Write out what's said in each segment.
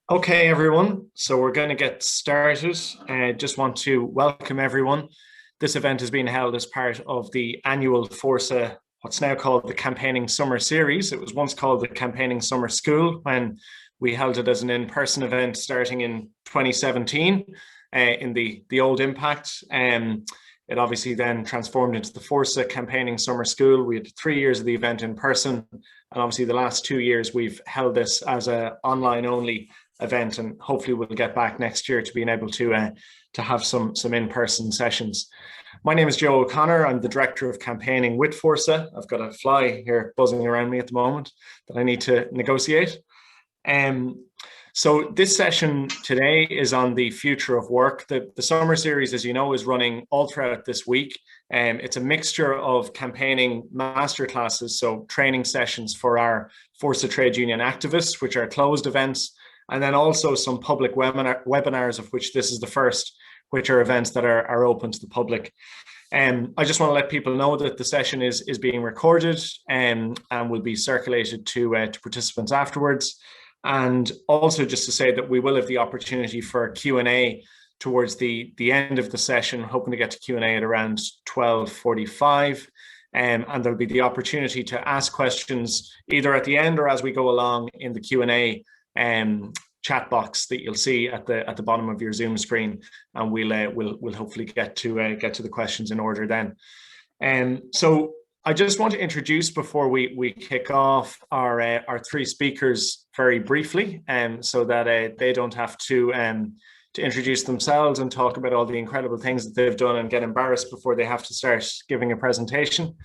Okay, everyone. So we're going to get started. Just want to welcome everyone. This event is being held as part of the annual Fórsa, what's now called the Campaigning Summer Series. It was once called the Campaigning Summer School when we held it as an in-person event starting in 2017 in the old Impact. It obviously then transformed into the Fórsa Campaigning Summer School. We had 3 years of the event in person, and obviously the last 2 years we've held this as an online only event, and hopefully we'll get back next year to being able to have some in-person sessions. My name is Joe O'Connor. I'm the Director of Campaigning with Fórsa. I've got a fly here buzzing around me at the moment that I need to negotiate. So this session today is on the future of work. The summer series, as you know, is running all throughout this week. It's a mixture of campaigning masterclasses, so training sessions for our Fórsa trade union activists, which are closed events, and then also some public webinars, of which this is the first, which are events that are open to the public. I just want to let people know that the session is being recorded and will be circulated to participants afterwards. And also just to say that we will have the opportunity for Q&A towards the end of the session, hoping to get to Q&A at around 12:45. And there'll be the opportunity to ask questions either at the end or as we go along in the Q&A chat box that you'll see at the bottom of your Zoom screen, and we'll hopefully get to the questions in order then. So I just want to introduce before we kick off our three speakers very briefly, so that they don't have to introduce themselves and talk about all the incredible things that they've done and get embarrassed before they have to start giving a presentation.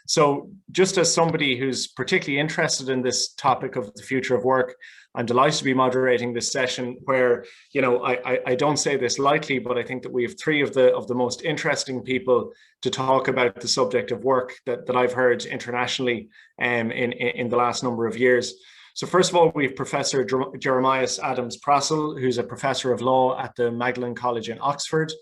So just as somebody who's particularly interested in this topic of the future of work, I'm delighted to be moderating this session where, you know, I don't say this lightly, but I think that we have three of the most interesting people to talk about the subject of work that I've heard internationally in the last number of years. So first of all, we have Professor Jeremias Adams-Prassel, who's a professor of law at the Magdalen College in Oxford.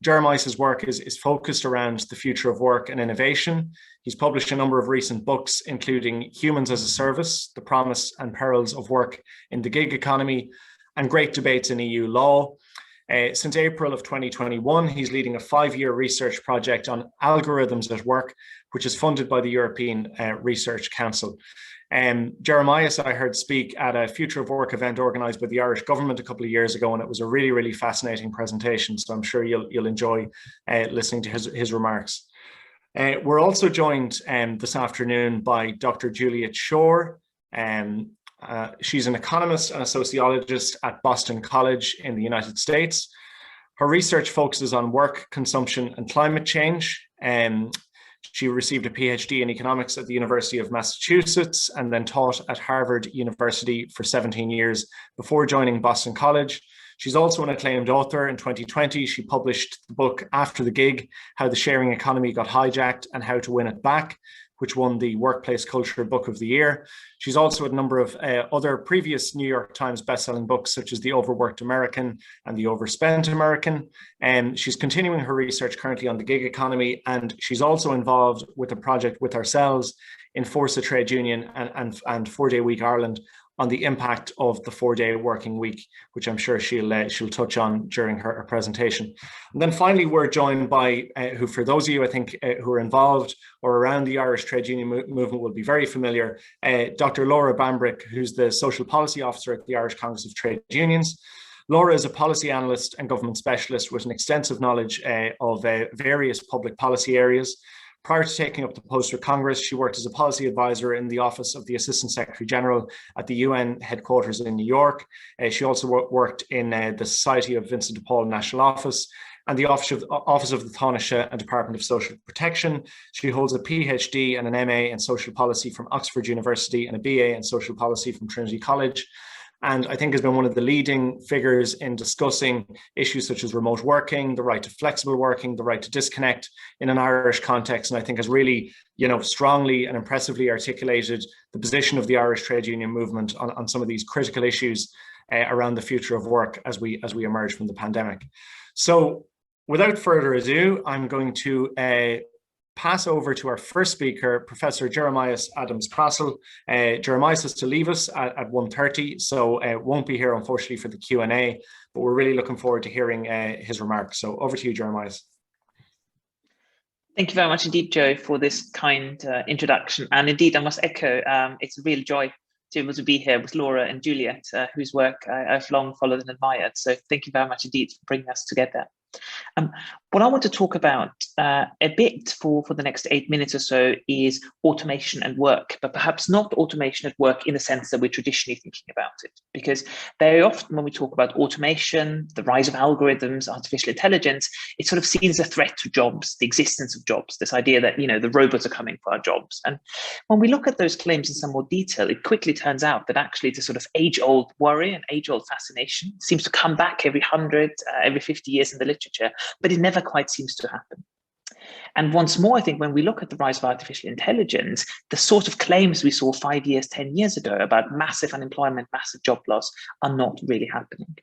Jeremias's work is focused around the future of work and innovation. He's published a number of recent books, including Humans as a Service, The Promise and Perils of Work in the Gig Economy, and Great Debates in EU Law. Since April of 2021, he's leading a 5-year research project on algorithms at work, which is funded by the European Research Council. Jeremias, I heard speak at a Future of Work event organised by the Irish government a couple of years ago, and it was a really, really fascinating presentation. So I'm sure you'll enjoy listening to his remarks. We're also joined this afternoon by Dr. Juliet Shore. She's an economist and a sociologist at Boston College in the United States. Her research focuses on work, consumption, and climate change. She received a PhD in economics at the University of Massachusetts and then taught at Harvard University for 17 years before joining Boston College. She's also an acclaimed author. In 2020, she published the book After the Gig, How the Sharing Economy Got Hijacked and How to Win It Back, which won the Workplace Culture Book of the Year. She's also had a number of other previous New York Times bestselling books, such as The Overworked American and The Overspent American. And she's continuing her research currently on the gig economy, and she's also involved with a project with ourselves in Fórsa Trade Union and 4-Day Week Ireland on the impact of the 4-day working week, which I'm sure she'll touch on during her presentation. And then finally, we're joined by, who for those of you I think who are involved or around the Irish trade union movement will be very familiar, Dr. Laura Bambrick, who's the Social Policy Officer at the Irish Congress of Trade Unions. Laura is a policy analyst and government specialist with an extensive knowledge of various public policy areas. Prior to taking up the post with Congress, she worked as a policy advisor in the Office of the Assistant Secretary General at the UN headquarters in New York. She also worked in the Society of Vincent de Paul National Office and the Office of the Taoiseach and Department of Social Protection. She holds a PhD and an MA in Social Policy from Oxford University and a BA in Social Policy from Trinity College. And I think has been one of the leading figures in discussing issues such as remote working, the right to flexible working, the right to disconnect in an Irish context. And I think has really, strongly and impressively articulated the position of the Irish trade union movement on some of these critical issues around the future of work as we emerge from the pandemic. So without further ado, I'm going to pass over to our first speaker, Professor Jeremias Adams-Prassel. Jeremias has to leave us at 1:30, so won't be here, unfortunately, for the Q&A, but we're really looking forward to hearing his remarks. So over to you, Jeremias. Thank you very much indeed, Joe, for this kind introduction. And indeed, I must echo, it's a real joy to be able to be here with Laura and Juliet, whose work I've long followed and admired. So thank you very much indeed for bringing us together. What I want to talk about a bit for the next 8 minutes or so is automation and work, but perhaps not automation at work in the sense that we're traditionally thinking about it. Because very often when we talk about automation, the rise of algorithms, artificial intelligence, it's sort of seen as a threat to jobs, the existence of jobs, this idea that, you know, the robots are coming for our jobs. And when we look at those claims in some more detail, it quickly turns out that actually it's a sort of age-old worry and age-old fascination. It seems to come back every 100, every 50 years in the literature, but it never quite seems to happen. And once more, I think when we look at the rise of artificial intelligence, the sort of claims we saw 5 years, 10 years ago about massive unemployment, massive job loss are not really happening.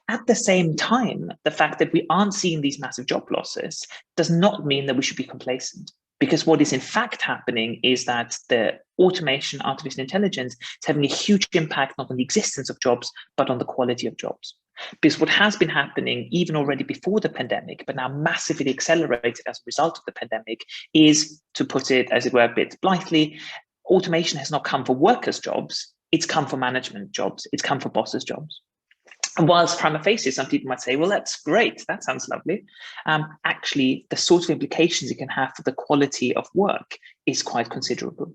At the same time, the fact that we aren't seeing these massive job losses does not mean that we should be complacent. Because what is in fact happening is that the automation, artificial intelligence is having a huge impact not on the existence of jobs, but on the quality of jobs. Because what has been happening even already before the pandemic, but now massively accelerated as a result of the pandemic, is, to put it as it were a bit blithely, automation has not come for workers' jobs, it's come for management jobs, it's come for bosses' jobs. And whilst prima facie, some people might say, well, that's great, that sounds lovely. Actually, the sort of implications it can have for the quality of work is quite considerable.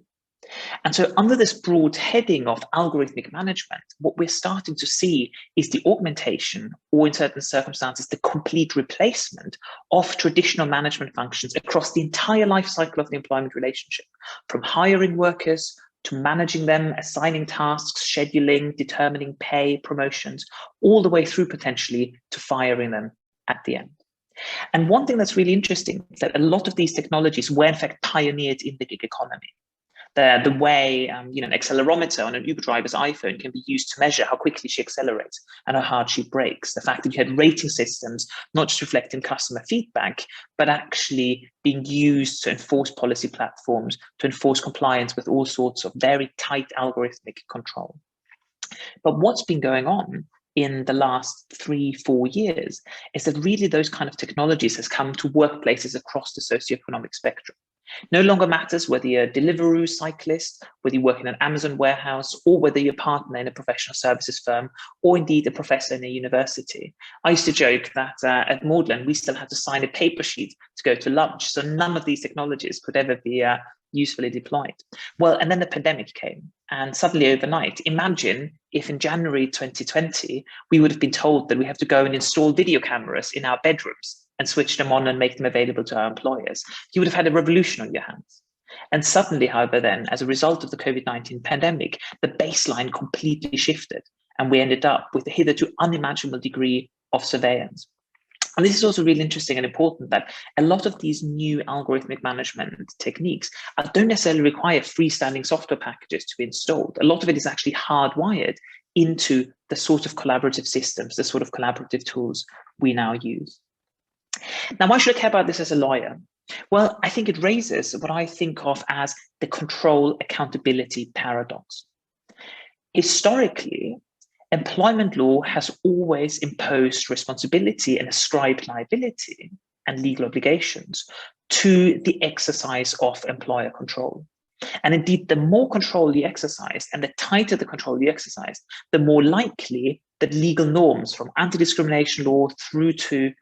And so under this broad heading of algorithmic management, what we're starting to see is the augmentation, or in certain circumstances, the complete replacement of traditional management functions across the entire life cycle of the employment relationship, from hiring workers to managing them, assigning tasks, scheduling, determining pay, promotions, all the way through potentially to firing them at the end. And one thing that's really interesting is that a lot of these technologies were in fact pioneered in the gig economy. The way an accelerometer on an Uber driver's iPhone can be used to measure how quickly she accelerates and how hard she brakes. The fact that you had rating systems, not just reflecting customer feedback, but actually being used to enforce policy platforms, to enforce compliance with all sorts of very tight algorithmic control. But what's been going on in the last 3-4 years is that really those kind of technologies has come to workplaces across the socioeconomic spectrum. No longer matters whether you're a Deliveroo cyclist, whether you work in an Amazon warehouse, or whether you're a partner in a professional services firm, or indeed a professor in a university. I used to joke that at Magdalen, we still had to sign a paper sheet to go to lunch. So none of these technologies could ever be usefully deployed. Well, and then the pandemic came, and suddenly overnight, imagine if in January 2020, we would have been told that we have to go and install video cameras in our bedrooms and switch them on and make them available to our employers. You would have had a revolution on your hands. And suddenly, however, then, as a result of the COVID-19 pandemic, the baseline completely shifted, and we ended up with a hitherto unimaginable degree of surveillance. And this is also really interesting and important, that a lot of these new algorithmic management techniques don't necessarily require freestanding software packages to be installed. A lot of it is actually hardwired into the sort of collaborative systems, the sort of collaborative tools we now use. Now, why should I care about this as a lawyer? Well, I think it raises what I think of as the control accountability paradox. Historically, employment law has always imposed responsibility and ascribed liability and legal obligations to the exercise of employer control. And indeed, the more control you exercise and the tighter the control you exercise, the more likely that legal norms from anti-discrimination law through to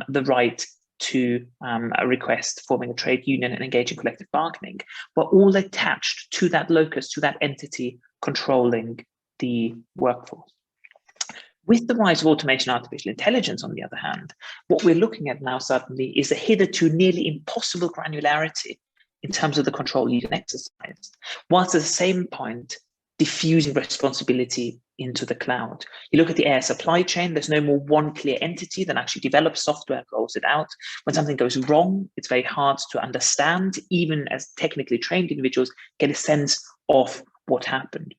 the right to a request forming a trade union and engaging collective bargaining were all attached to that locus, to that entity controlling the workforce. With the rise of automation and artificial intelligence, on the other hand, what we're looking at now suddenly is a hitherto nearly impossible granularity in terms of the control you can exercise, whilst at the same point diffusing responsibility into the cloud. You look at the air supply chain, there's no more one clear entity that actually develops software and rolls it out. When something goes wrong, it's very hard to understand, even as technically trained individuals get a sense of what happened.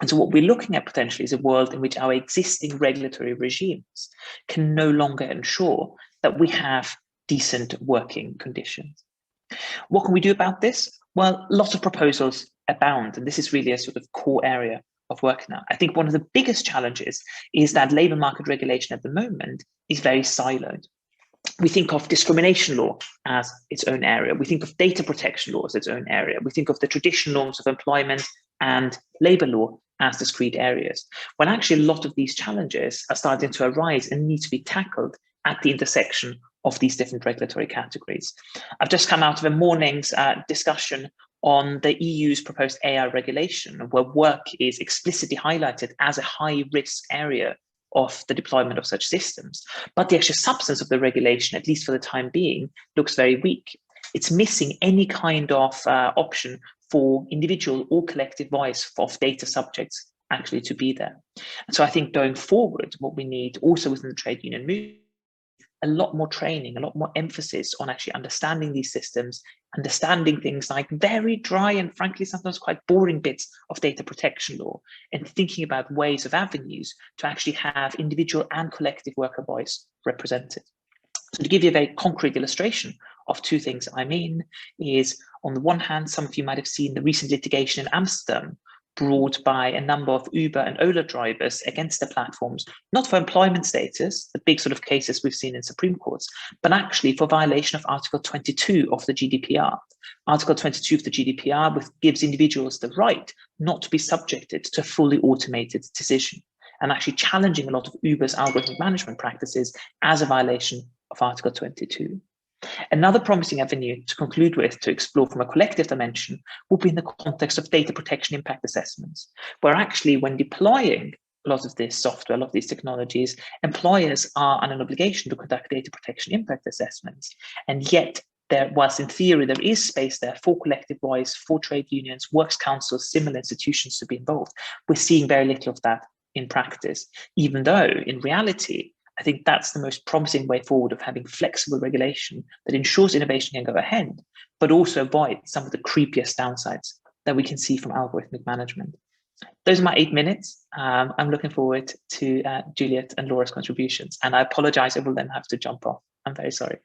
And so what we're looking at potentially is a world in which our existing regulatory regimes can no longer ensure that we have decent working conditions. What can we do about this? Well, lots of proposals abound, and this is really a sort of core area of work now. I think one of the biggest challenges is that labour market regulation at the moment is very siloed. We think of discrimination law as its own area. We think of data protection law as its own area. We think of the traditional norms of employment and labour law as discrete areas. When actually a lot of these challenges are starting to arise and need to be tackled at the intersection of these different regulatory categories. I've just come out of a morning's discussion on the EU's proposed AI regulation, where work is explicitly highlighted as a high-risk area of the deployment of such systems. But the actual substance of the regulation, at least for the time being, looks very weak. It's missing any kind of option for individual or collective voice of data subjects actually to be there. And so I think going forward, what we need also within the trade union movement, a lot more training, a lot more emphasis on actually understanding these systems, understanding things like very dry and frankly sometimes quite boring bits of data protection law, and thinking about ways of avenues to actually have individual and collective worker voice represented. So to give you a very concrete illustration of two things I mean is, on the one hand, some of you might have seen the recent litigation in Amsterdam brought by a number of Uber and Ola drivers against the platforms, not for employment status, the big sort of cases we've seen in Supreme Courts, but actually for violation of Article 22 of the GDPR. Article 22 of the GDPR gives individuals the right not to be subjected to a fully automated decision, and actually challenging a lot of Uber's algorithmic management practices as a violation of Article 22. Another promising avenue to conclude with, to explore from a collective dimension, will be in the context of data protection impact assessments, where actually when deploying a lot of this software, a lot of these technologies, employers are under an obligation to conduct data protection impact assessments. And yet, whilst in theory there is space there for collective voice, for trade unions, works councils, similar institutions to be involved, we're seeing very little of that in practice, even though in reality, I think that's the most promising way forward, of having flexible regulation that ensures innovation can go ahead, but also avoid some of the creepiest downsides that we can see from algorithmic management. Those are my 8 minutes. I'm looking forward to Juliet and Laura's contributions, and I apologize, I will then have to jump off. I'm very sorry.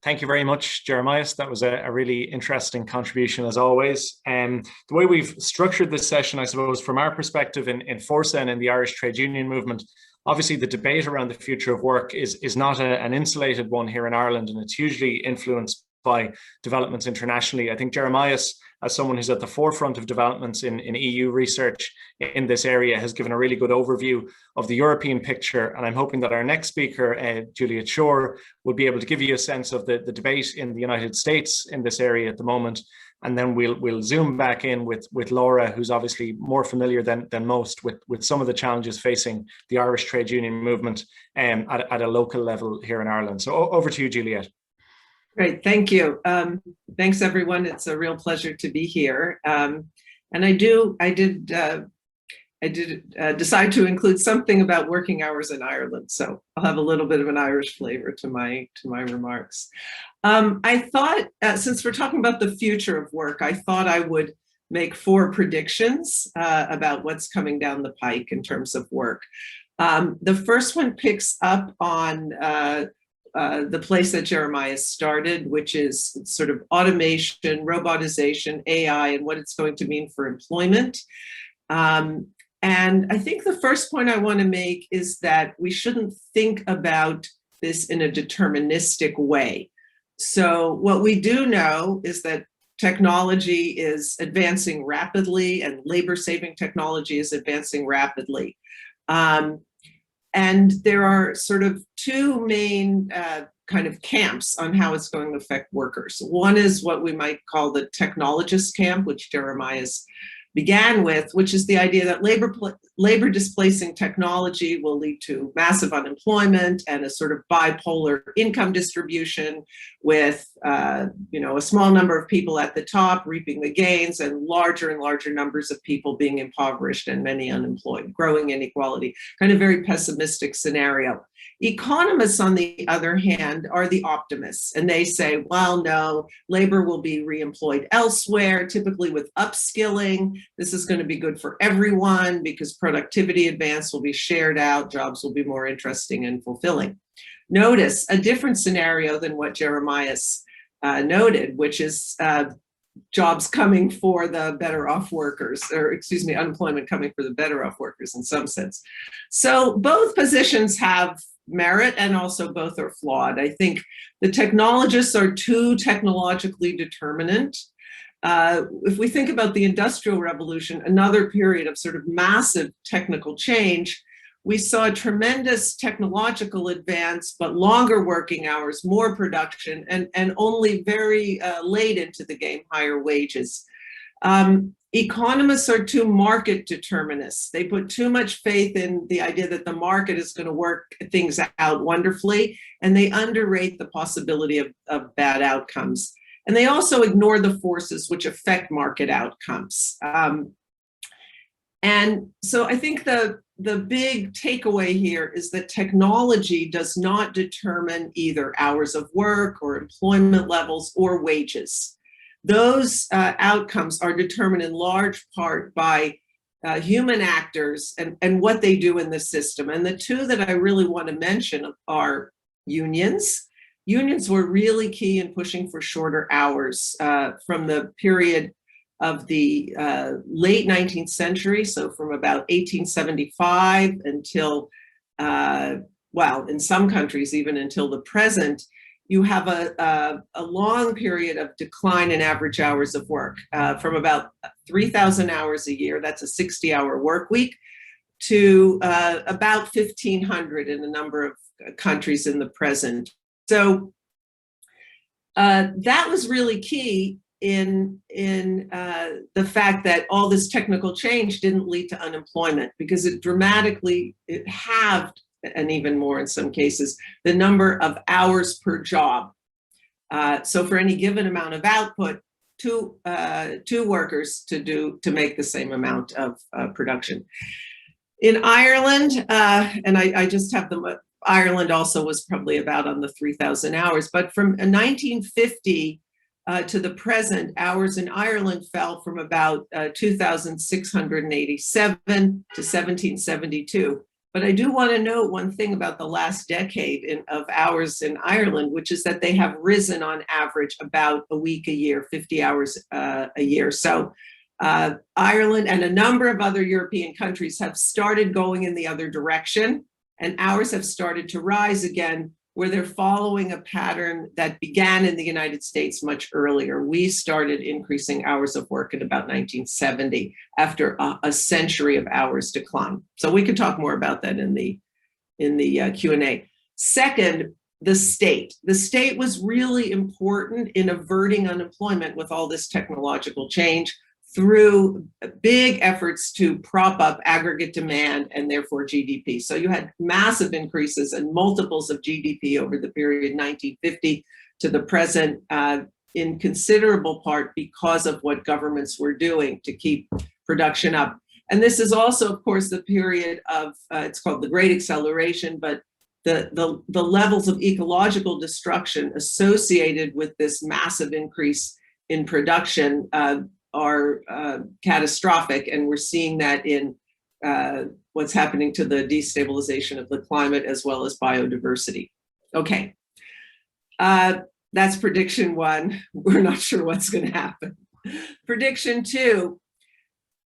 Thank you very much, Jeremiah. That was a really interesting contribution as always. The way we've structured this session, I suppose, from our perspective in Fórsa and in the Irish trade union movement, obviously the debate around the future of work is not an insulated one here in Ireland, and it's hugely influenced by developments internationally. I think Jeremiah, as someone who's at the forefront of developments in EU research in this area, has given a really good overview of the European picture. And I'm hoping that our next speaker, Juliet Shore, will be able to give you a sense of the debate in the United States in this area at the moment. And then we'll zoom back in with Laura, who's obviously more familiar than most with some of the challenges facing the Irish trade union movement at a local level here in Ireland. So over to you, Juliet. Great, thank you. Thanks, everyone. It's a real pleasure to be here. And I did decide to include something about working hours in Ireland, so I'll have a little bit of an Irish flavor to my remarks. I thought, since we're talking about the future of work, I thought I would make 4 predictions about what's coming down the pike in terms of work. The first one picks up on the place that Jeremiah started, which is sort of automation, robotization, AI, and what it's going to mean for employment. And I think the first point I want to make is that we shouldn't think about this in a deterministic way. So what we do know is that technology is advancing rapidly, and labor-saving technology is advancing rapidly. And there are sort of 2 main kind of camps on how it's going to affect workers. One is what we might call the technologist camp, which Jeremiah's began with, which is the idea that labor displacing technology will lead to massive unemployment and a sort of bipolar income distribution with a small number of people at the top reaping the gains and larger numbers of people being impoverished and many unemployed, growing inequality, kind of very pessimistic scenario. Economists, on the other hand, are the optimists, and they say, well, no, labor will be reemployed elsewhere, typically with upskilling. This is going to be good for everyone because productivity advance will be shared out, jobs will be more interesting and fulfilling. notice a different scenario than what Jeremiah noted, which is jobs coming for the better off workers, or excuse me, unemployment coming for the better off workers in some sense. So both positions have merit and also both are flawed. I think the technologists are too technologically determinant. If we think about the Industrial Revolution, another period of sort of massive technical change, we saw a tremendous technological advance, but longer working hours, more production, and only very late into the game, higher wages. Economists are too market determinists. They put too much faith in the idea that the market is going to work things out wonderfully, and they underrate the possibility of bad outcomes. And they also ignore the forces which affect market outcomes. And so I think the big takeaway here is that technology does not determine either hours of work or employment levels or wages. Those outcomes are determined in large part by human actors and what they do in the system. And the two that I really want to mention are unions. Unions were really key in pushing for shorter hours from the period of the late 19th century, so from about 1875 until, well, in some countries, even until the present, you have a long period of decline in average hours of work from about 3,000 hours a year, that's a 60-hour work week, to about 1,500 in a number of countries in the present. So that was really key in the fact that all this technical change didn't lead to unemployment, because it halved, and even more in some cases, the number of hours per job. So for any given amount of output, two workers to make the same amount of production. In Ireland, and I just have them, Ireland also was probably about on the 3,000 hours, but from 1950 to the present, hours in Ireland fell from about 2,687 to 1,772. But I do want to note one thing about the last decade of hours in Ireland, which is that they have risen on average about a week a year, 50 hours a year. So Ireland and a number of other European countries have started going in the other direction, and hours have started to rise again, where they're following a pattern that began in the United States much earlier. We started increasing hours of work at about 1970 after a century of hours decline. So we can talk more about that in the Q&A. Second, the state. The state was really important in averting unemployment with all this technological change through big efforts to prop up aggregate demand and therefore GDP. So you had massive increases and multiples of GDP over the period 1950 to the present, in considerable part because of what governments were doing to keep production up. And this is also, of course, the period of, it's called the Great Acceleration, but the levels of ecological destruction associated with this massive increase in production are catastrophic, and we're seeing that in what's happening to the destabilization of the climate as well as biodiversity. Okay, that's prediction one. We're not sure what's going to happen. Prediction two,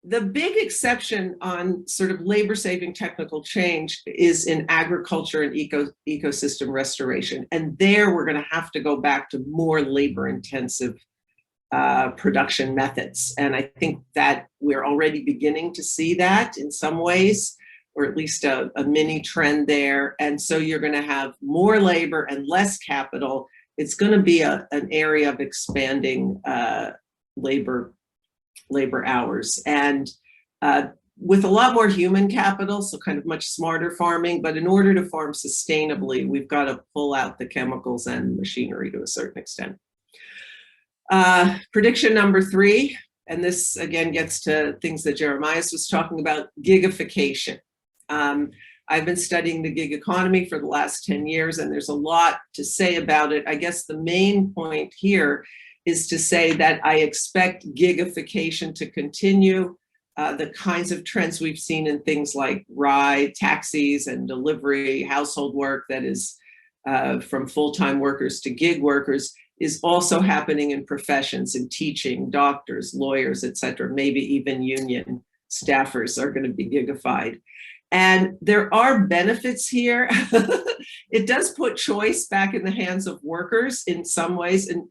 the big exception on sort of labor-saving technical change is in agriculture and ecosystem restoration, and there we're going to have to go back to more labor-intensive production methods. And I think that we're already beginning to see that in some ways, or at least a mini trend there. And so you're going to have more labor and less capital. It's going to be an area of expanding labor hours, and with a lot more human capital, so kind of much smarter farming. But in order to farm sustainably, we've got to pull out the chemicals and machinery to a certain extent. Prediction number three, and this again gets to things that Jeremiah was talking about, gigification. I've been studying the gig economy for the last 10 years, and there's a lot to say about it. I guess the main point here is to say that I expect gigification to continue. The kinds of trends we've seen in things like ride, taxis, and delivery, household work that is from full-time workers to gig workers is also happening in professions, in teaching, doctors, lawyers, et cetera. Maybe even union staffers are going to be gigified. And there are benefits here. It does put choice back in the hands of workers in some ways, and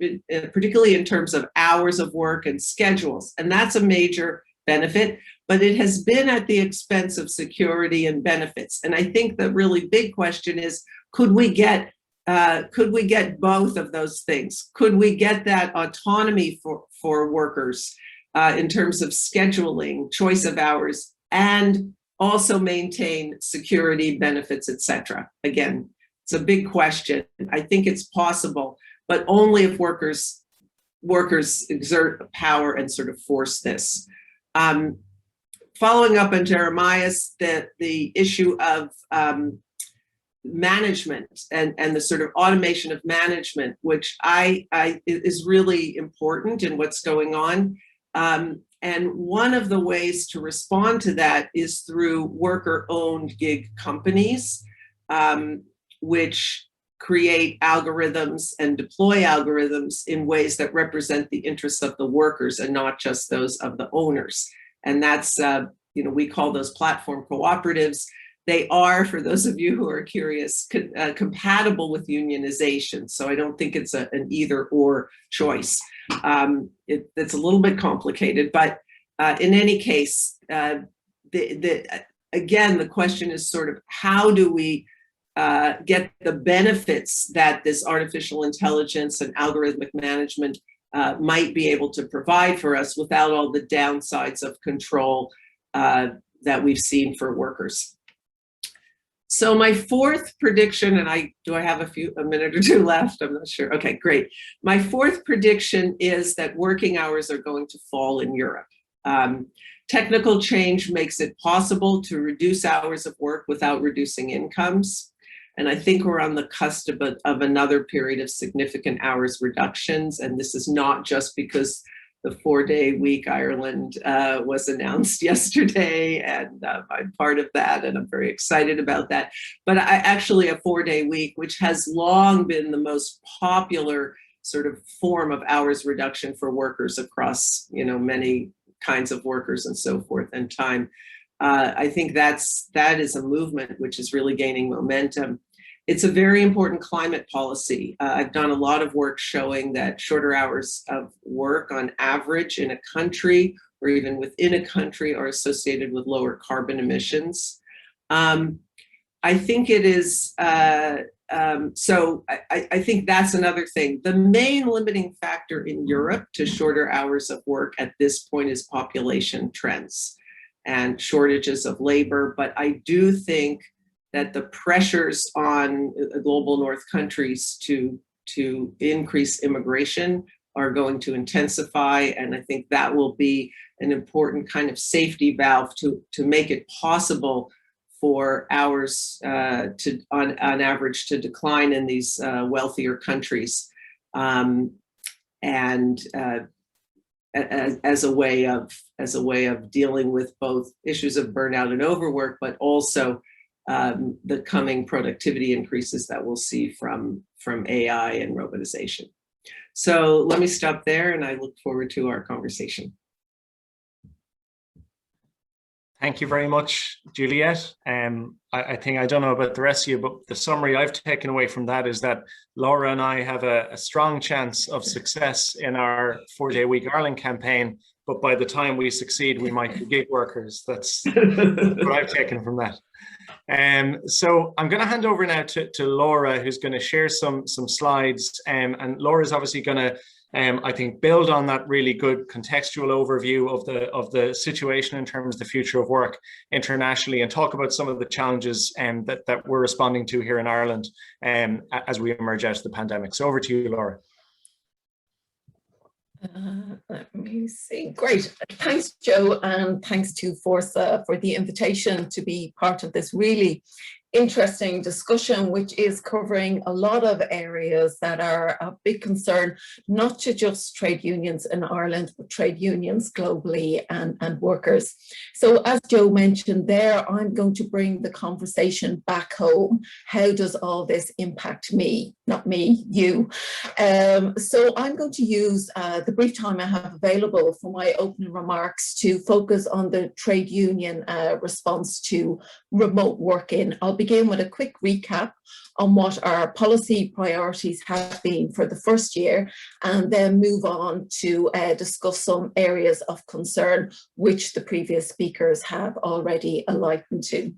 particularly in terms of hours of work and schedules. And that's a major benefit, but it has been at the expense of security and benefits. And I think the really big question is, could we get both of those things? Could we get that autonomy for workers in terms of scheduling, choice of hours, and also maintain security, benefits, et cetera? Again, it's a big question. I think it's possible, but only if workers exert power and sort of force this. Following up on Jeremiah's, the issue of management and the sort of automation of management, which is really important in what's going on. And one of the ways to respond to that is through worker-owned gig companies, which create algorithms and deploy algorithms in ways that represent the interests of the workers and not just those of the owners. And that's, we call those platform cooperatives. They are, for those of you who are curious, compatible with unionization. So I don't think it's an either or choice. It's a little bit complicated, but in any case, again, the question is sort of how do we get the benefits that this artificial intelligence and algorithmic management might be able to provide for us without all the downsides of control that we've seen for workers. So my fourth prediction, and do I have a minute or two left? I'm not sure. Okay, great. My fourth prediction is that working hours are going to fall in Europe. Technical change makes it possible to reduce hours of work without reducing incomes. And I think we're on the cusp of another period of significant hours reductions. And this is not just because the 4-day week Ireland was announced yesterday, and I'm part of that, and I'm very excited about that. But actually a 4-day week, which has long been the most popular sort of form of hours reduction for workers across, many kinds of workers and so forth and time. I think that is a movement which is really gaining momentum. It's a very important climate policy. I've done a lot of work showing that shorter hours of work on average in a country or even within a country are associated with lower carbon emissions. I think it is, so I think that's another thing. The main limiting factor in Europe to shorter hours of work at this point is population trends and shortages of labor. But I do think that the pressures on global north countries to increase immigration are going to intensify. And I think that will be an important kind of safety valve to make it possible for hours on average to decline in these wealthier countries, and as a way of dealing with both issues of burnout and overwork, but also the coming productivity increases that we'll see from AI and robotization. So let me stop there, and I look forward to our conversation. Thank you very much, Juliet. I think, I don't know about the rest of you, but the summary I've taken away from that is that Laura and I have a strong chance of success in our 4-day week Ireland campaign, but by the time we succeed, we might be gig workers. That's what I've taken from that. So I'm going to hand over now to Laura, who's going to share some slides, and Laura is obviously going to I think build on that really good contextual overview of the situation in terms of the future of work internationally, and talk about some of the challenges that we're responding to here in Ireland as we emerge out of the pandemic. So over to you, Laura. Let me see. Great. Thanks, Joe, and thanks to Fórsa for the invitation to be part of this really interesting discussion, which is covering a lot of areas that are a big concern, not to just trade unions in Ireland, but trade unions globally and workers. So as Joe mentioned there, I'm going to bring the conversation back home. How does all this impact me? Not me, you. So I'm going to use the brief time I have available for my opening remarks to focus on the trade union response to remote working. I'll begin with a quick recap on what our policy priorities have been for the first year, and then move on to discuss some areas of concern which the previous speakers have already enlightened to.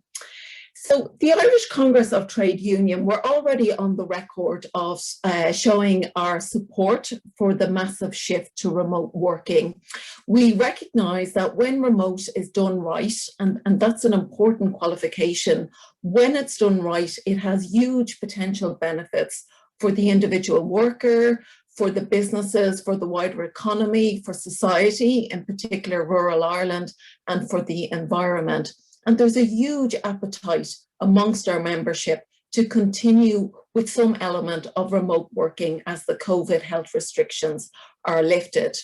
So the Irish Congress of Trade Union, we're already on the record of showing our support for the massive shift to remote working. We recognise that when remote is done right, and that's an important qualification, when it's done right, it has huge potential benefits for the individual worker, for the businesses, for the wider economy, for society, in particular rural Ireland, and for the environment. And there's a huge appetite amongst our membership to continue with some element of remote working as the COVID health restrictions are lifted.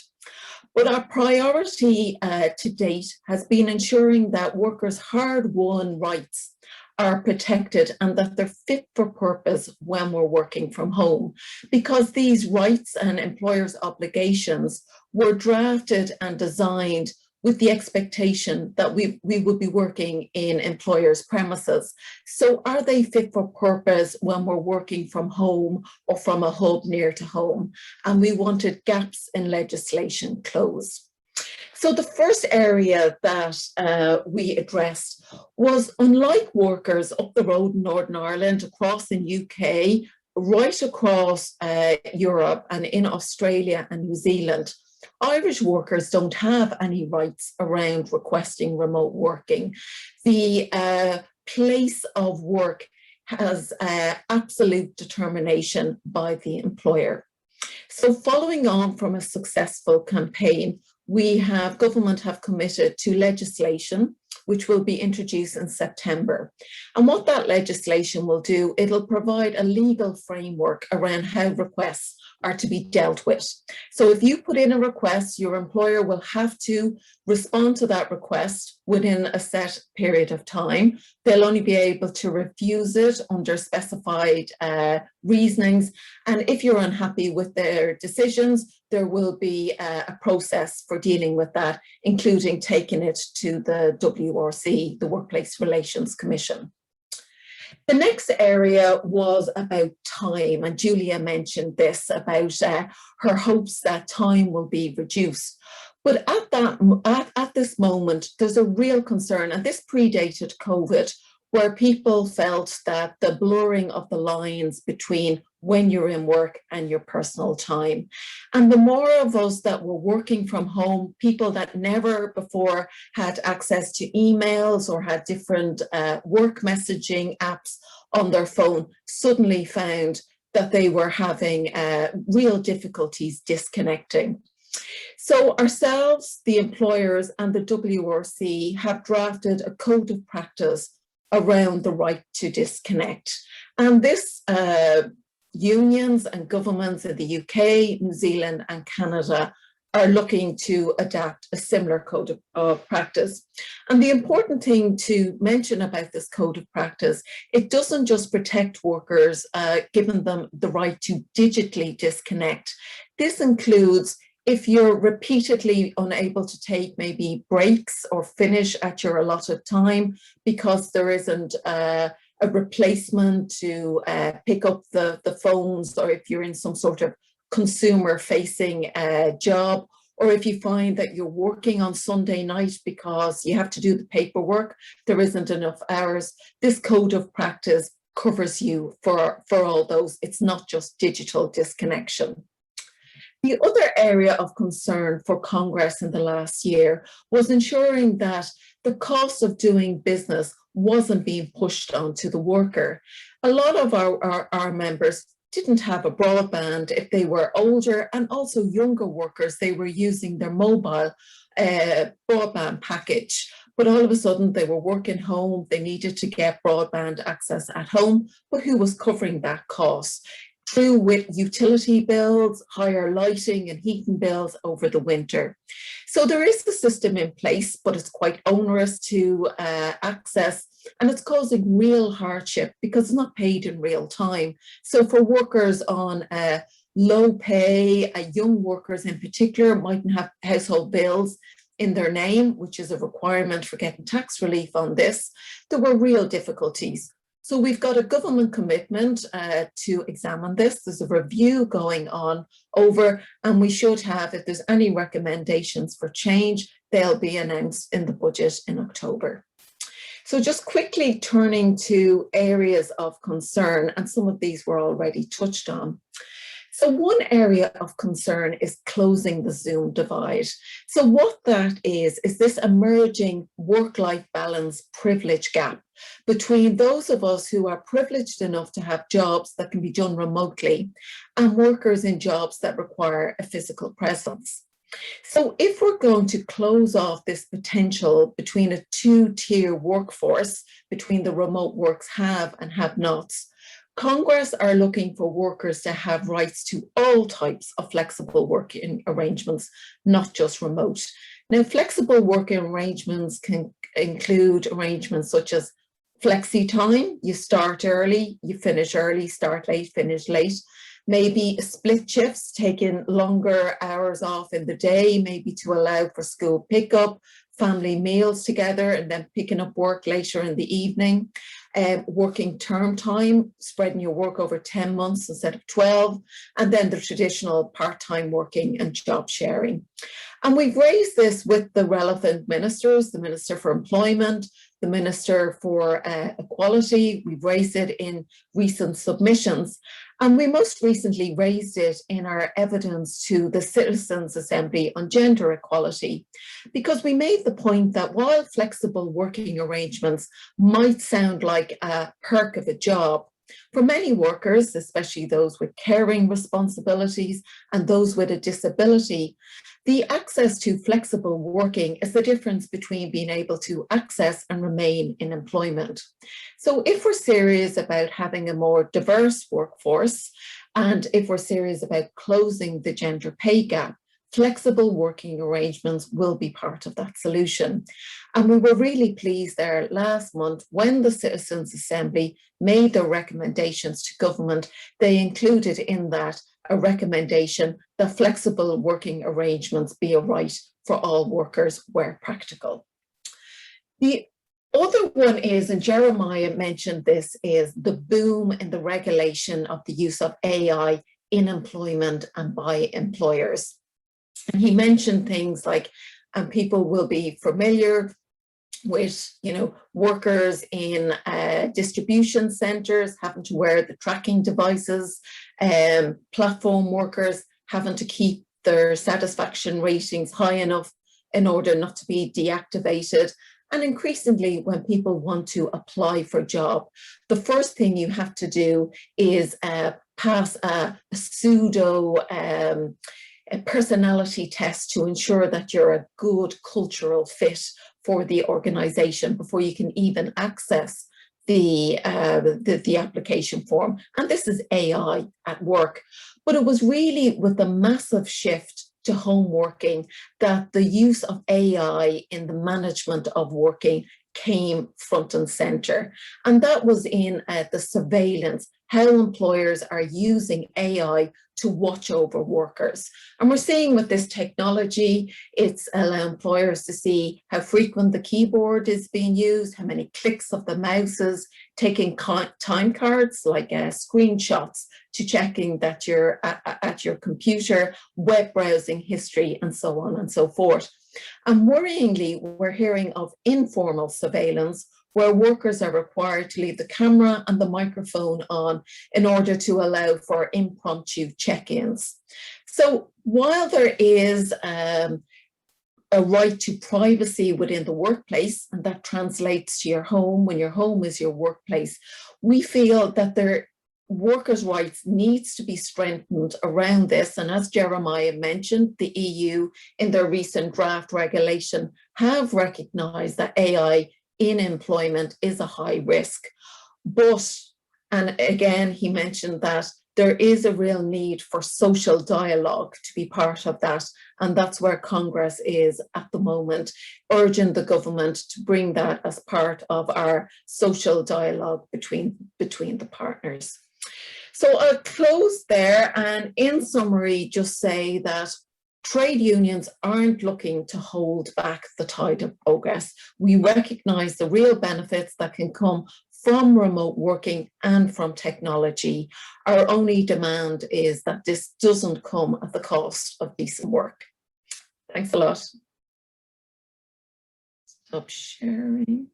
But our priority to date has been ensuring that workers' hard-won rights are protected and that they're fit for purpose when we're working from home, because these rights and employers' obligations were drafted and designed with the expectation that we would be working in employers' premises. So are they fit for purpose when we're working from home or from a hub near to home? And we wanted gaps in legislation closed. So the first area that we addressed was, unlike workers up the road in Northern Ireland, across the UK, right across Europe and in Australia and New Zealand, Irish workers don't have any rights around requesting remote working. The place of work has absolute determination by the employer. So following on from a successful campaign, government have committed to legislation which will be introduced in September. And what that legislation will do, it'll provide a legal framework around how requests are to be dealt with. So if you put in a request, your employer will have to respond to that request within a set period of time. They'll only be able to refuse it under specified reasonings. And if you're unhappy with their decisions, there will be a process for dealing with that, including taking it to the WRC, the Workplace Relations Commission. The next area was about time, and Julia mentioned this about her hopes that time will be reduced. But at this moment, there's a real concern, and this predated COVID, where people felt that the blurring of the lines between when you're in work and your personal time. And the more of us that were working from home, people that never before had access to emails or had different work messaging apps on their phone, suddenly found that they were having real difficulties disconnecting. So ourselves, the employers and the WRC have drafted a code of practice around the right to disconnect. And this unions and governments in the UK, New Zealand and Canada are looking to adapt a similar code of practice. And the important thing to mention about this code of practice, it doesn't just protect workers, giving them the right to digitally disconnect. This includes if you're repeatedly unable to take maybe breaks or finish at your allotted time because there isn't a replacement to pick up the phones, or if you're in some sort of consumer-facing job, or if you find that you're working on Sunday night because you have to do the paperwork, there isn't enough hours, this code of practice covers you for all those. It's not just digital disconnection. The other area of concern for Congress in the last year was ensuring that the cost of doing business wasn't being pushed onto the worker. A lot of our members didn't have a broadband if they were older, and also younger workers, they were using their mobile broadband package. but all of a sudden they were working home, they needed to get broadband access at home, but who was covering that cost? Through with utility bills, higher lighting and heating bills over the winter. So there is a system in place, but it's quite onerous to access, and it's causing real hardship because it's not paid in real time. So for workers on low pay, young workers in particular mightn't have household bills in their name, which is a requirement for getting tax relief on this. There were real difficulties. So we've got a government commitment to examine this. There's a review going on over, and we should have, if there's any recommendations for change, they'll be announced in the budget in October. So just quickly turning to areas of concern, and some of these were already touched on. So one area of concern is closing the Zoom divide. So what that is this emerging work-life balance privilege gap between those of us who are privileged enough to have jobs that can be done remotely and workers in jobs that require a physical presence. So if we're going to close off this potential between a two-tier workforce, between the remote works have and have-nots, Congress are looking for workers to have rights to all types of flexible working arrangements, not just remote. Now, flexible working arrangements can include arrangements such as flexi time, you start early, you finish early, start late, finish late. Maybe split shifts, taking longer hours off in the day, maybe to allow for school pickup, family meals together, and then picking up work later in the evening. Working term time, spreading your work over 10 months instead of 12, and then the traditional part-time working and job sharing. And we've raised this with the relevant ministers, the Minister for Employment, the Minister for Equality. We've raised it in recent submissions. And we most recently raised it in our evidence to the Citizens' Assembly on Gender Equality, because we made the point that while flexible working arrangements might sound like a perk of a job, for many workers, especially those with caring responsibilities and those with a disability, the access to flexible working is the difference between being able to access and remain in employment. So if we're serious about having a more diverse workforce, and if we're serious about closing the gender pay gap, flexible working arrangements will be part of that solution. And we were really pleased there last month when the Citizens' Assembly made their recommendations to government. They included in that a recommendation that flexible working arrangements be a right for all workers where practical. The other one is, and Jeremiah mentioned this, is the boom in the regulation of the use of AI in employment and by employers. And he mentioned things like, and people will be familiar with, workers in distribution centres having to wear the tracking devices, platform workers having to keep their satisfaction ratings high enough in order not to be deactivated. And increasingly, when people want to apply for a job, the first thing you have to do is pass a pseudo a personality test to ensure that you're a good cultural fit for the organization before you can even access the application form. And this is AI at work. But it was really with the massive shift to home working that the use of AI in the management of working came front and center. And that was in the surveillance, how employers are using AI to watch over workers. And we're seeing with this technology, it's allowing employers to see how frequent the keyboard is being used, how many clicks of the mouses, taking time cards like screenshots to checking that you're at your computer, web browsing history, and so on and so forth. And worryingly, we're hearing of informal surveillance where workers are required to leave the camera and the microphone on in order to allow for impromptu check-ins. So while there is a right to privacy within the workplace, and that translates to your home when your home is your workplace, we feel that there workers' rights needs to be strengthened around this. And as Jeremiah mentioned, the EU in their recent draft regulation have recognised that AI in employment is a high risk. But, and again, he mentioned that there is a real need for social dialogue to be part of that. And that's where Congress is at the moment, urging the government to bring that as part of our social dialogue between the partners. So I'll close there and in summary just say that trade unions aren't looking to hold back the tide of progress. We recognise the real benefits that can come from remote working and from technology. Our only demand is that this doesn't come at the cost of decent work. Thanks a lot. Stop sharing.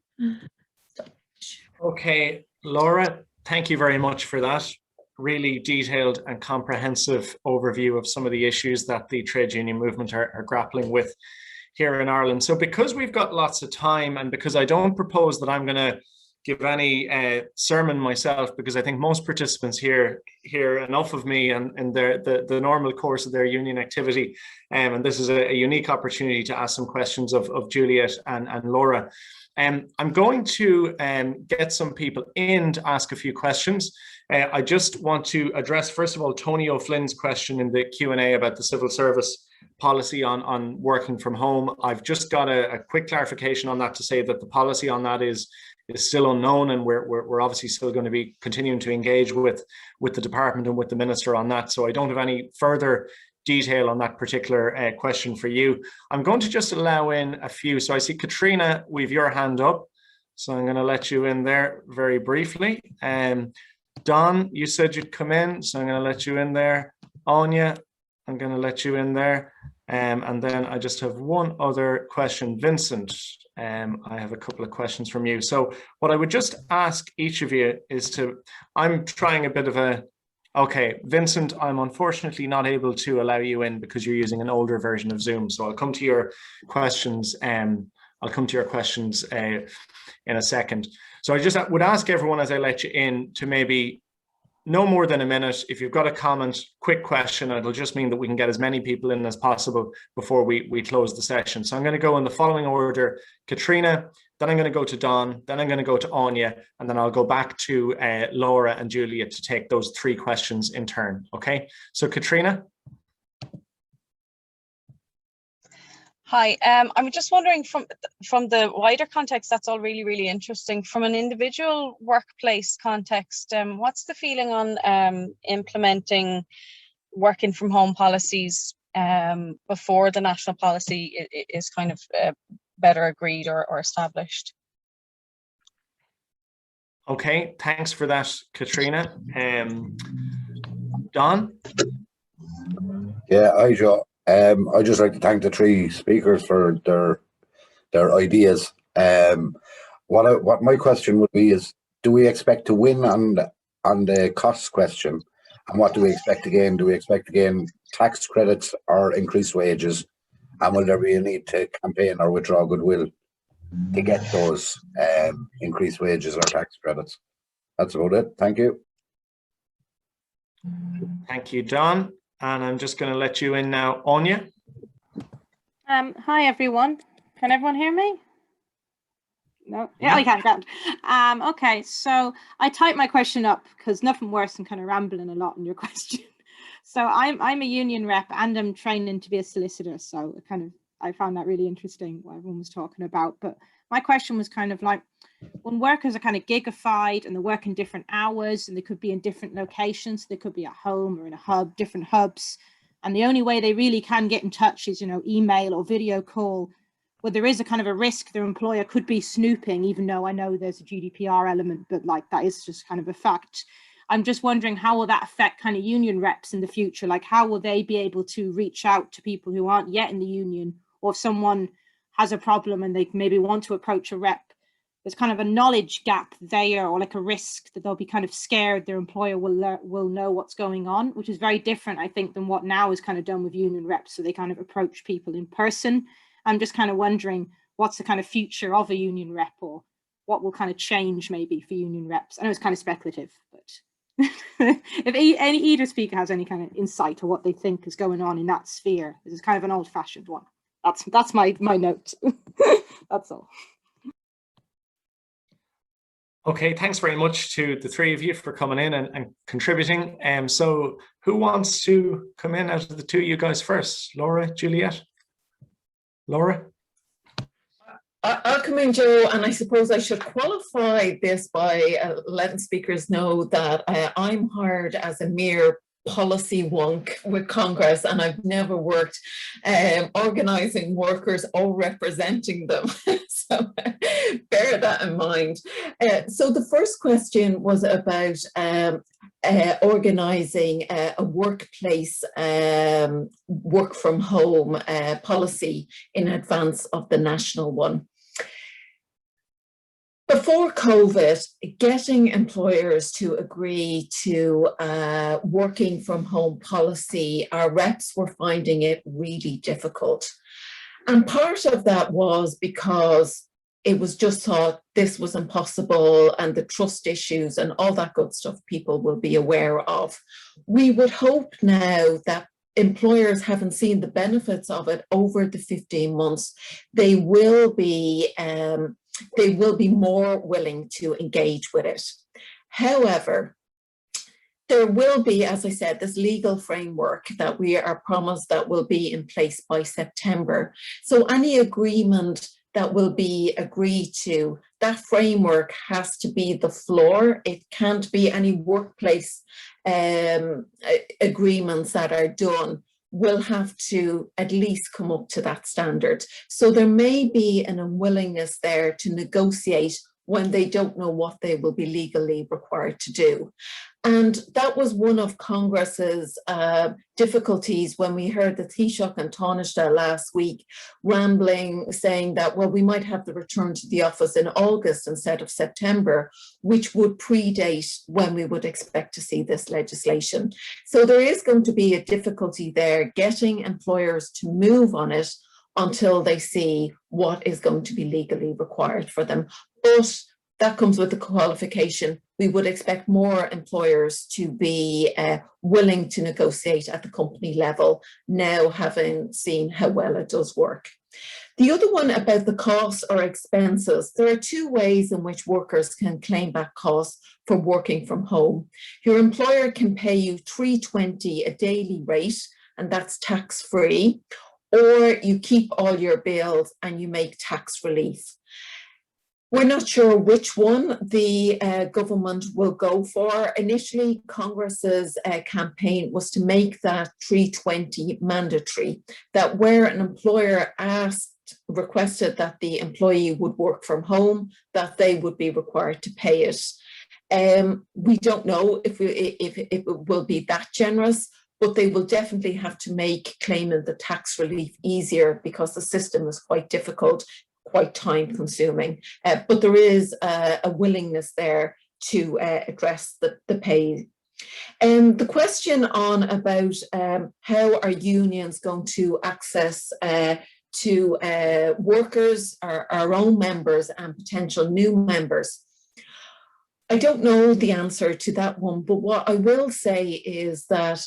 Stop sharing. Okay, Laura, thank you very much for that. Really detailed and comprehensive overview of some of the issues that the trade union movement are grappling with here in Ireland. So because we've got lots of time and because I don't propose that I'm going to give any sermon myself, because I think most participants here hear enough of me and the normal course of their union activity. And this is a unique opportunity to ask some questions of Juliet and Laura. I'm going to get some people in to ask a few questions. I just want to address, first of all, Tony O'Flynn's question in the Q&A about the civil service policy on working from home. I've just got a quick clarification on that to say that the policy on that is still unknown, and we're obviously still going to be continuing to engage with the department and with the minister on that. So I don't have any further detail on that particular question for you. I'm going to just allow in a few. So I see Katrina, we've your hand up. So I'm going to let you in there very briefly. Don, you said you'd come in, so I'm going to let you in there. Anya, I'm going to let you in there. And then I just have one other question. Vincent, I have a couple of questions from you. So what I would just ask each of you is to, I'm trying a bit of a, okay, Vincent, I'm unfortunately not able to allow you in because you're using an older version of Zoom. So I'll come to your questions. In a second. So I just would ask everyone as I let you in to maybe no more than a minute. If you've got a comment, quick question, it'll just mean that we can get as many people in as possible before we close the session. So I'm going to go in the following order: Katrina, then I'm going to go to Don, then I'm going to go to Anya, and then I'll go back to Laura and Julia to take those three questions in turn. Okay, so Katrina. Hi, I'm just wondering from the wider context, that's all really, really interesting. From an individual workplace context, what's the feeling on implementing working from home policies before the national policy is kind of better agreed or established? Okay, thanks for that, Katrina. Don? Yeah, hi, Joe. I'd just like to thank the three speakers for their ideas. What my question would be is, do we expect to win on the costs question? And what do we expect to gain? Do we expect to gain tax credits or increased wages? And will there be a need to campaign or withdraw goodwill to get those increased wages or tax credits? That's about it. Thank you. Thank you, Don. And I'm just going to let you in now, Anya. Hi, everyone. Can everyone hear me? No? Yeah, I can. Okay, so I typed my question up because nothing worse than kind of rambling a lot in your question. So I'm a union rep and I'm training to be a solicitor. So I found that really interesting what everyone was talking about. But my question was kind of like, when workers are kind of gigified and they work in different hours and they could be in different locations, they could be at home or in a hub, different hubs. And the only way they really can get in touch is, email or video call, where there is a kind of a risk their employer could be snooping, even though I know there's a GDPR element, but like that is just kind of a fact. I'm just wondering, how will that affect kind of union reps in the future? Like, how will they be able to reach out to people who aren't yet in the union, or if someone has a problem and they maybe want to approach a rep, there's kind of a knowledge gap there, or like a risk that they'll be kind of scared their employer will know what's going on, which is very different, I think, than what now is kind of done with union reps. So they kind of approach people in person. I'm just kind of wondering what's the kind of future of a union rep, or what will kind of change maybe for union reps. I know it's kind of speculative, but if either speaker has any kind of insight to what they think is going on in that sphere, this is kind of an old-fashioned one. That's my note. That's all. Okay, thanks very much to the three of you for coming in and contributing. So who wants to come in out of the two of you guys first? Laura, Juliet? Laura? I'll come in, Joe, and I suppose I should qualify this by letting speakers know that I'm hired as a mere policy wonk with Congress, and I've never worked organising workers or representing them. So bear that in mind. So the first question was about organising a workplace work from home policy in advance of the national one. Before COVID, getting employers to agree to working from home policy, our reps were finding it really difficult. And part of that was because it was just thought this was impossible, and the trust issues and all that good stuff people will be aware of. We would hope now that employers haven't seen the benefits of it over the 15 months, they will be more willing to engage with it. However, there will be, as I said, this legal framework that we are promised that will be in place by September. So any agreement that will be agreed to, that framework has to be the floor. It can't be any workplace agreements that are done will have to at least come up to that standard. So there may be an unwillingness there to negotiate when they don't know what they will be legally required to do. And that was one of Congress's difficulties when we heard the Taoiseach and Taoiseach last week rambling, saying that, well, we might have the return to the office in August instead of September, which would predate when we would expect to see this legislation. So there is going to be a difficulty there getting employers to move on it until they see what is going to be legally required for them. But that comes with the qualification. We would expect more employers to be willing to negotiate at the company level, now having seen how well it does work. The other one about the costs or expenses, there are two ways in which workers can claim back costs for working from home. Your employer can pay you $3.20 a daily rate, and that's tax-free, or you keep all your bills and you make tax relief. We're not sure which one the government will go for. Initially, Congress's campaign was to make that $3.20 mandatory, that where an employer requested that the employee would work from home, that they would be required to pay it. We don't know if it will be that generous, but they will definitely have to make claiming the tax relief easier because the system is quite difficult, quite time consuming, but there is a willingness there to address the pay. The question on about how are unions going to access to workers, our own members and potential new members. I don't know the answer to that one, but what I will say is that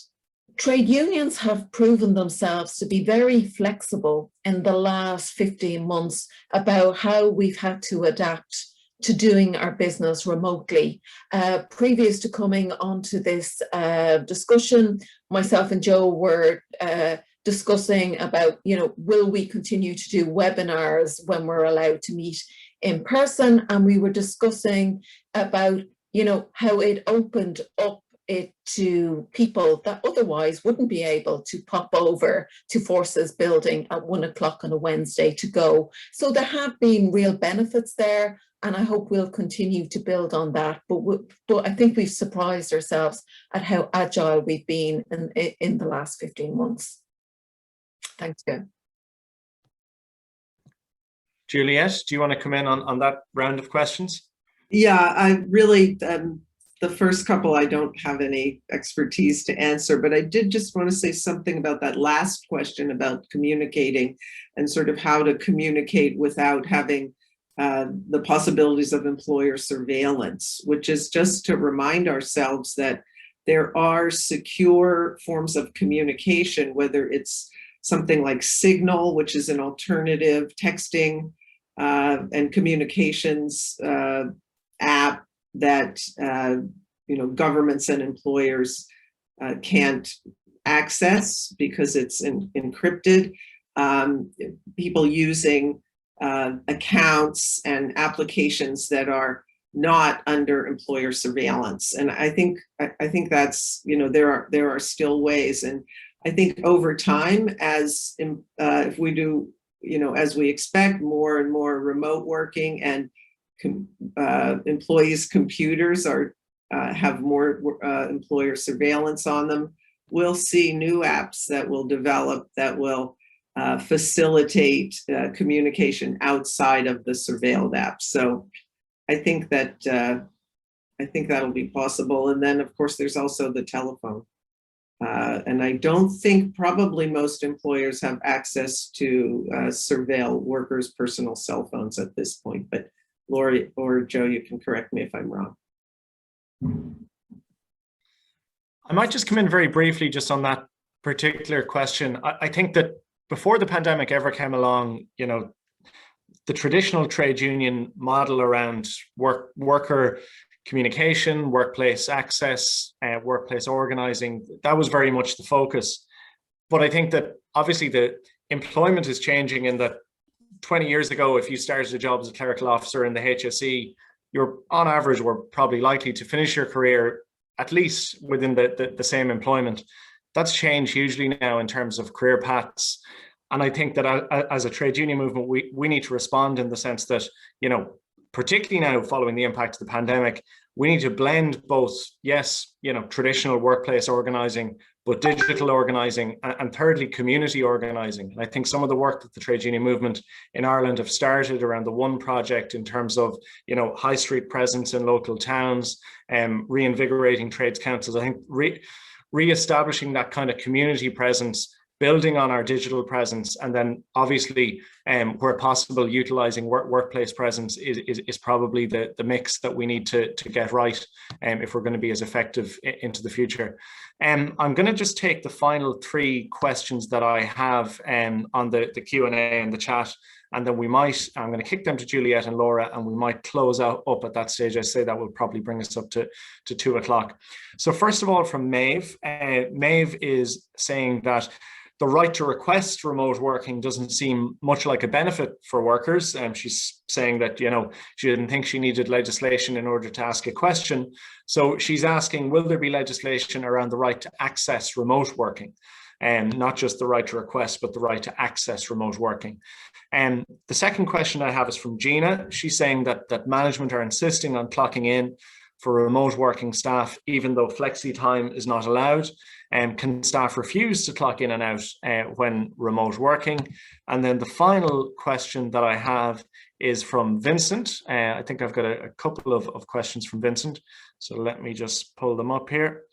trade unions have proven themselves to be very flexible in the last 15 months about how we've had to adapt to doing our business remotely. Previous to coming onto this discussion, myself and Joe were discussing about, will we continue to do webinars when we're allowed to meet in person? And we were discussing about, how it opened up it to people that otherwise wouldn't be able to pop over to Fórsa's building at 1 o'clock on a Wednesday to go. So there have been real benefits there, and I hope we'll continue to build on that. But I think we've surprised ourselves at how agile we've been in the last 15 months. Thanks, Joe. Juliet, do you want to come in on that round of questions? Yeah, I really, the first couple, I don't have any expertise to answer, but I did just want to say something about that last question about communicating and sort of how to communicate without having the possibilities of employer surveillance, which is just to remind ourselves that there are secure forms of communication, whether it's something like Signal, which is an alternative texting and communications app that governments and employers can't access because it's encrypted. People using accounts and applications that are not under employer surveillance, and I think that's there are still ways, and I think over time, as if we do as we expect more and more remote working and employees' computers have more employer surveillance on them, we'll see new apps that will develop that will facilitate communication outside of the surveilled apps. So I think that'll be possible. And then of course there's also the telephone. And I don't think probably most employers have access to surveil workers' personal cell phones at this point, but Lori or Joe, you can correct me if I'm wrong. I might just come in very briefly just on that particular question. I think that before the pandemic ever came along, the traditional trade union model around worker communication, workplace access, workplace organizing, that was very much the focus. But I think that obviously the employment is changing in that 20 years ago, if you started a job as a clerical officer in the HSE, you're on average were probably likely to finish your career at least within the same employment. That's changed hugely now in terms of career paths. And I think that as a trade union movement, we need to respond in the sense that, particularly now following the impact of the pandemic, we need to blend both, yes, traditional workplace organizing, but digital organizing, and thirdly, community organizing. And I think some of the work that the trade union movement in Ireland have started around the One Project in terms of, high street presence in local towns, reinvigorating trades councils, I think re-establishing that kind of community presence, building on our digital presence, and then obviously where possible utilizing workplace presence is probably the mix that we need to get right if we're going to be as effective into the future. I'm going to just take the final 3 questions that I have on the Q&A and the chat, and then I'm going to kick them to Juliet and Laura, and we might close up at that stage. I say that will probably bring us up to 2 o'clock. So first of all, from Maeve, Maeve is saying that the right to request remote working doesn't seem much like a benefit for workers. She's saying that, she didn't think she needed legislation in order to ask a question. So she's asking, will there be legislation around the right to access remote working? And not just the right to request, but the right to access remote working. And the second question I have is from Gina. She's saying that management are insisting on clocking in for remote working staff, even though flexi time is not allowed. Can staff refuse to clock in and out when remote working? And then the final question that I have is from Vincent. I think I've got a couple of questions from Vincent. So let me just pull them up here.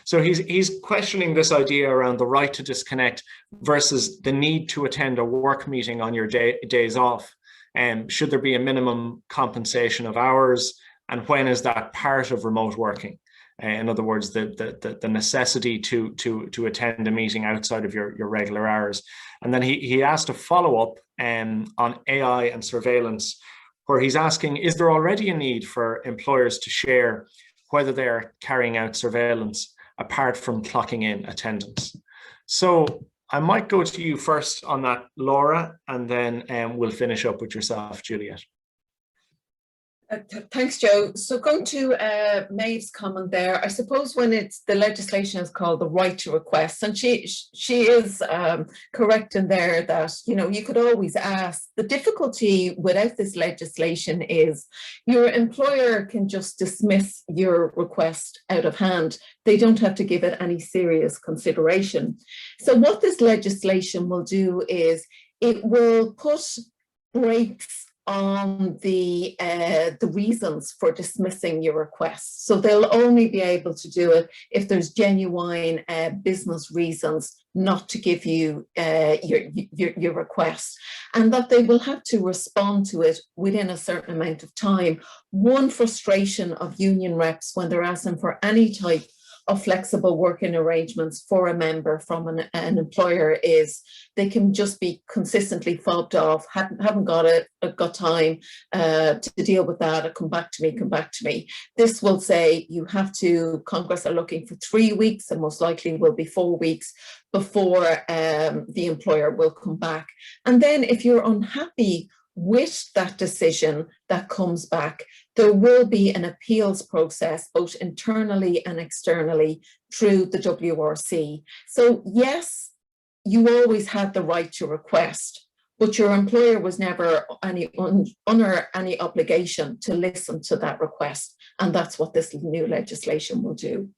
So he's questioning this idea around the right to disconnect versus the need to attend a work meeting on your days off. Should there be a minimum compensation of hours? And when is that part of remote working? In other words, the necessity to attend a meeting outside of your regular hours. And then he asked a follow-up on AI and surveillance, where he's asking, is there already a need for employers to share whether they're carrying out surveillance apart from clocking in attendance? So I might go to you first on that, Laura, and then we'll finish up with yourself, Juliet. Thanks, Joe. So going to Maeve's comment there, I suppose when it's the legislation is called the right to request, and she is correct in there that, you could always ask. The difficulty without this legislation is your employer can just dismiss your request out of hand. They don't have to give it any serious consideration. So what this legislation will do is it will put brakes on the reasons for dismissing your request. So they'll only be able to do it if there's genuine business reasons not to give you your request, and that they will have to respond to it within a certain amount of time. One frustration of union reps when they're asking for any type of flexible working arrangements for a member from an employer is they can just be consistently fobbed off, haven't got time to deal with that, or come back to me. This will say you have to, Congress are looking for 3 weeks, and most likely will be 4 weeks before the employer will come back. And then if you're unhappy with that decision that comes back, there will be an appeals process, both internally and externally, through the WRC. So yes, you always had the right to request, but your employer was never under any obligation to listen to that request. And that's what this new legislation will do.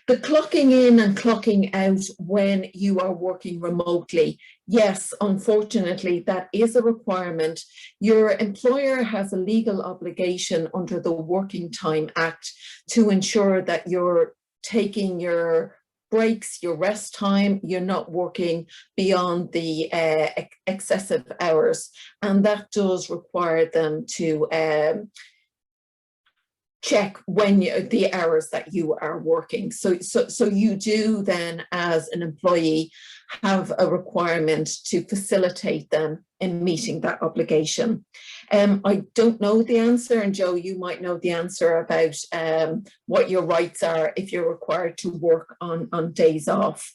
The clocking in and clocking out when you are working remotely, yes, unfortunately, that is a requirement. Your employer has a legal obligation under the Working Time Act to ensure that you're taking your breaks, your rest time, you're not working beyond the excessive hours. And that does require them to check when the hours that you are working. So you do then, as an employee, have a requirement to facilitate them in meeting that obligation. I don't know the answer, and Joe, you might know the answer about what your rights are if you're required to work on days off.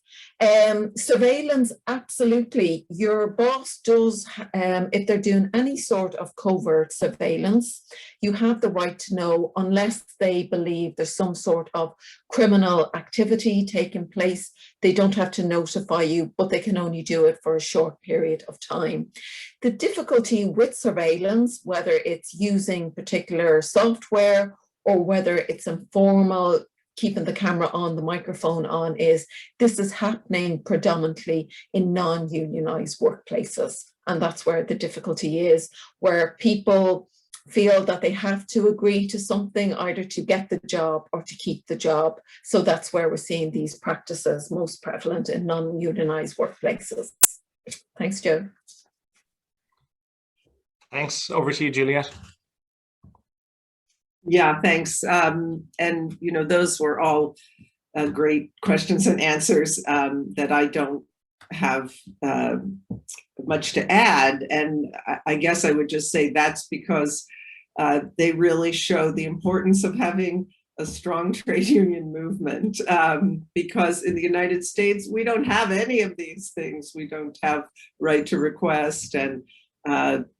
Surveillance, absolutely. Your boss does, if they're doing any sort of covert surveillance, you have the right to know, unless they believe there's some sort of criminal activity taking place. They don't have to notify you, but they can only do it for a short period of time. The difficulty with surveillance, whether it's using particular software or whether it's informal, keeping the camera on, the microphone on, is this is happening predominantly in non-unionized workplaces. And that's where the difficulty is, where people feel that they have to agree to something either to get the job or to keep the job. So that's where we're seeing these practices most prevalent in non-unionized workplaces. Thanks, Joe. Thanks. Over to you, Juliet. Yeah, thanks. And, you know, those were all great questions and answers that I don't have much to add. And I guess I would just say that's because they really show the importance of having a strong trade union movement, because in the United States, we don't have any of these things. We don't have right to request, and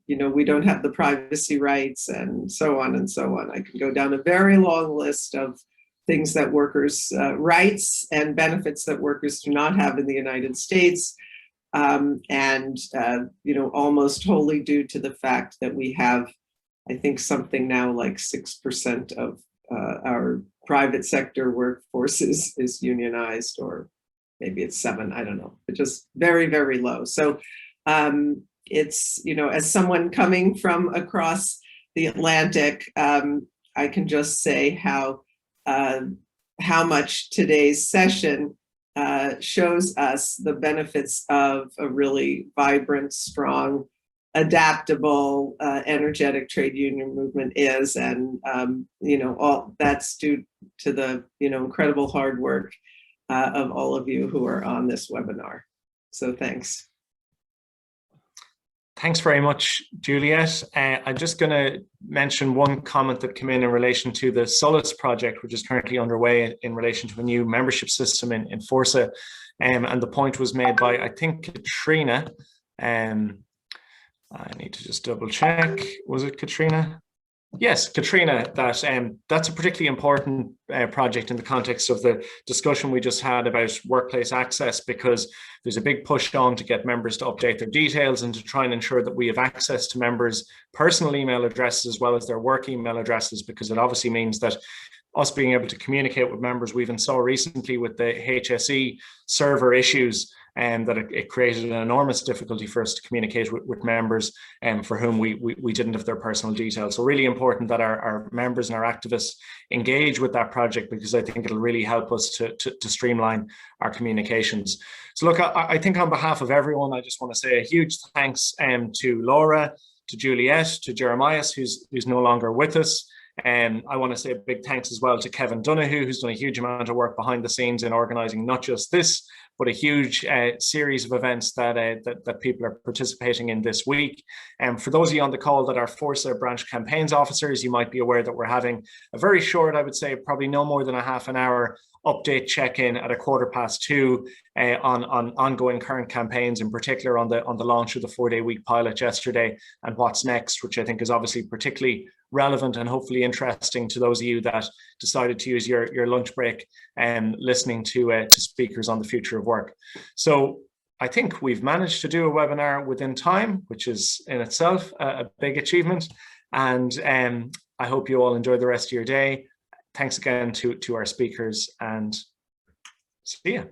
you know, we don't have the privacy rights, and so on and so on. I can go down a very long list of things that workers' rights and benefits that workers do not have in the United States. And you know, almost wholly due to the fact that we have, I think, something now like 6% of our private sector workforce is unionized, or maybe it's 7, I don't know, but just very, very low. So it's, you know, as someone coming from across the Atlantic, I can just say how much today's session shows us the benefits of a really vibrant, strong, adaptable, energetic trade union movement is, and you know, all that's due to the, you know, incredible hard work of all of you who are on this webinar. So thanks. Thanks very much, Juliet. I'm just going to mention one comment that came in relation to the Solace project, which is currently underway in relation to a new membership system in Fórsa. And the point was made by, I think, Katrina. I need to just double check. Was it Katrina? Yes, Katrina, that that's a particularly important project in the context of the discussion we just had about workplace access, because there's a big push on to get members to update their details and to try and ensure that we have access to members' personal email addresses as well as their work email addresses, because it obviously means that us being able to communicate with members. We even saw recently with the HSE server issues that it created an enormous difficulty for us to communicate with members for whom we didn't have their personal details. So really important that our members and our activists engage with that project, because I think it'll really help us to streamline our communications. So look, I think on behalf of everyone, I just want to say a huge thanks to Laura, to Juliet, to Jeremiah, who's no longer with us. And I want to say a big thanks as well to Kevin Donoghue, who's done a huge amount of work behind the scenes in organising not just this, but a huge series of events that people are participating in this week. And for those of you on the call that are Fórsa branch campaigns officers, you might be aware that we're having a very short, I would say probably no more than a half an hour update check-in at 2:15 on ongoing current campaigns, in particular on the launch of the 4-day week pilot yesterday and what's next, which I think is obviously particularly relevant and hopefully interesting to those of you that decided to use your lunch break and listening to speakers on the future of work. So I think we've managed to do a webinar within time, which is in itself a big achievement. And I hope you all enjoy the rest of your day. Thanks again to our speakers, and see ya.